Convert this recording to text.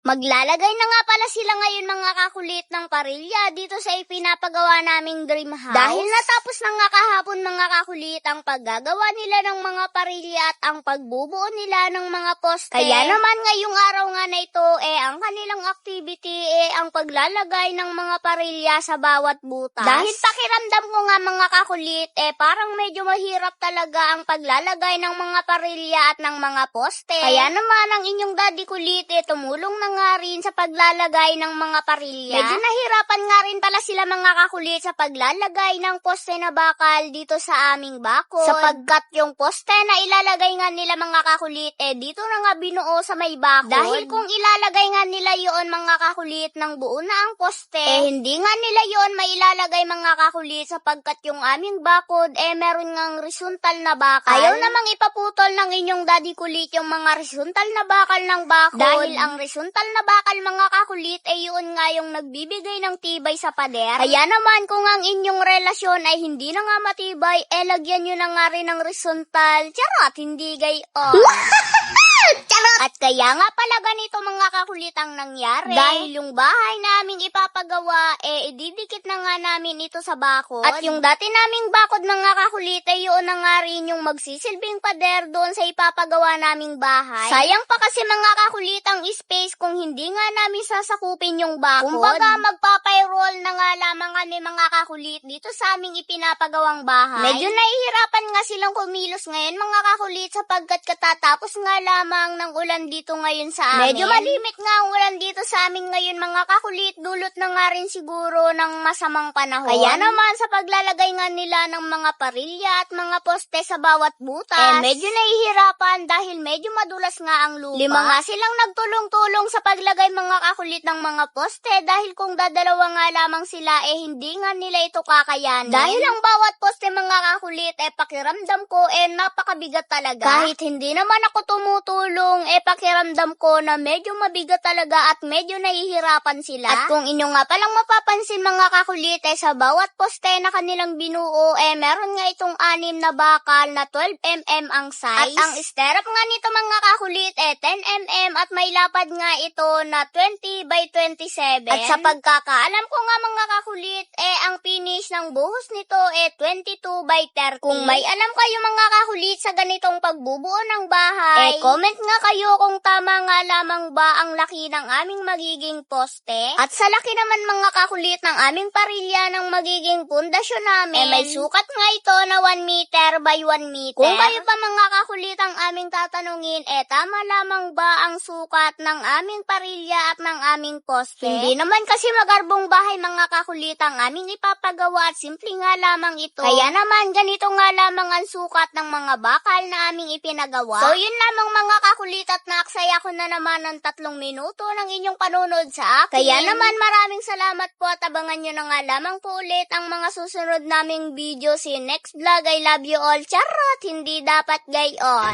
Maglalagay na nga pala sila ngayon mga kakulit ng parilya dito sa ipinapagawa naming dream house. Dahil natapos na nga kahapon mga kakulit ang paggagawa nila ng mga parilya at ang pagbubuo nila ng mga poste. Kaya naman ngayong araw nga na ito ang kanilang activity ang paglalagay ng mga parilya sa bawat butas. Dahil pakiramdam ko nga mga kakulit parang medyo mahirap talaga ang paglalagay ng mga parilya at ng mga poste. Kaya naman ang inyong daddy kulit tumulong na nga rin sa paglalagay ng mga parilya. Medyo nahirapan nga rin pala sila mga kakulit sa paglalagay ng poste na bakal dito sa aming bakod. Sapagkat yung poste na ilalagay nga nila mga kakulit dito na nga binuo sa may bakod. Dahil kung ilalagay nga nila yon mga kakulit ng buo na ang poste, hindi nga nila yon mailalagay mga kakulit sapagkat yung aming bakod meron ngang horizontal na bakal. Ayaw namang ipaputol ng inyong daddy kulit yung mga horizontal na bakal ng bakod. Dahil ang horizontal na bakal mga kakulit yun nga yung nagbibigay ng tibay sa pader. Kaya naman kung ang inyong relasyon ay hindi na nga matibay, lagyan nyo na nga rin ng horizontal. Charot, hindi gayon. Charot! At kaya nga pala ganito mga kakulit ang nangyari. Dahil yung bahay naming ipapagawa, ididikit na nga namin ito sa bakod. At yung dati naming bakod mga kakulit, yun na nga rin yung magsisilbing pader doon sa ipapagawa naming bahay. Sayang pa kasi mga kakulit ang space kung hindi nga namin sasakupin yung bakod. Kumbaga magpapayrol na nga lamang kami mga kakulit dito sa aming ipinapagawang bahay. Medyo nahihirapan nga silang kumilos ngayon mga kakulit sapagkat katatapos nga lamang ng ulan dito ngayon sa amin. Medyo malimit nga ang ulan dito sa amin ngayon mga kakulit, dulot na nga rin siguro ng masamang panahon. Kaya naman sa paglalagay nga nila ng mga parilya at mga poste sa bawat butas, medyo nahihirapan dahil medyo madulas nga ang lupa. 5 nga silang nagtulong-tulong sa paglagay mga kakulit ng mga poste dahil kung dadalawa nga lamang sila hindi nga nila ito kakayanin. Dahil ang bawat poste mga kakulit pakiramdam ko napakabigat talaga. Kahit hindi naman ako tumutulong pakiramdam ko na medyo mabigat talaga at medyo nahihirapan sila. At kung inyo nga palang mapapansin mga kakulit sa bawat poste na kanilang binuo meron nga itong 6 na bakal na 12mm ang size. At ang stirrup nga nito mga kakulit 10mm at may lapad nga ito na 20 by 27. At sa pagkakaalam ko nga mga kakulit ang finish ng buhos nito 22 by 30. Kung may alam kayo mga kakulit sa ganitong pagbubuo ng bahay, comment nga kayo kung tama nga lamang ba ang laki ng aming magiging poste. At sa laki naman mga kakulit ng aming parilya ng magiging pundasyon namin, may sukat nga ito na 1 meter by 1 meter. Kung kayo pa mga kakulit ang aming tatanungin, tama lamang ba ang sukat ng aming parilya at ng aming poste? Hindi naman kasi magarbong bahay mga kakulit ang aming ipapagawa at simple nga lamang ito. Kaya naman ganito nga lamang ang sukat ng mga bakal na aming ipinagawa. So yun lamang mga kakulit at naaksaya ko na naman ng 3 minuto ng inyong panunod sa akin. Kaya naman maraming salamat po at abangan nyo na nga lamang po ulit ang mga susunod naming video. See you next vlog. I love you all. Charot! Hindi dapat gayon.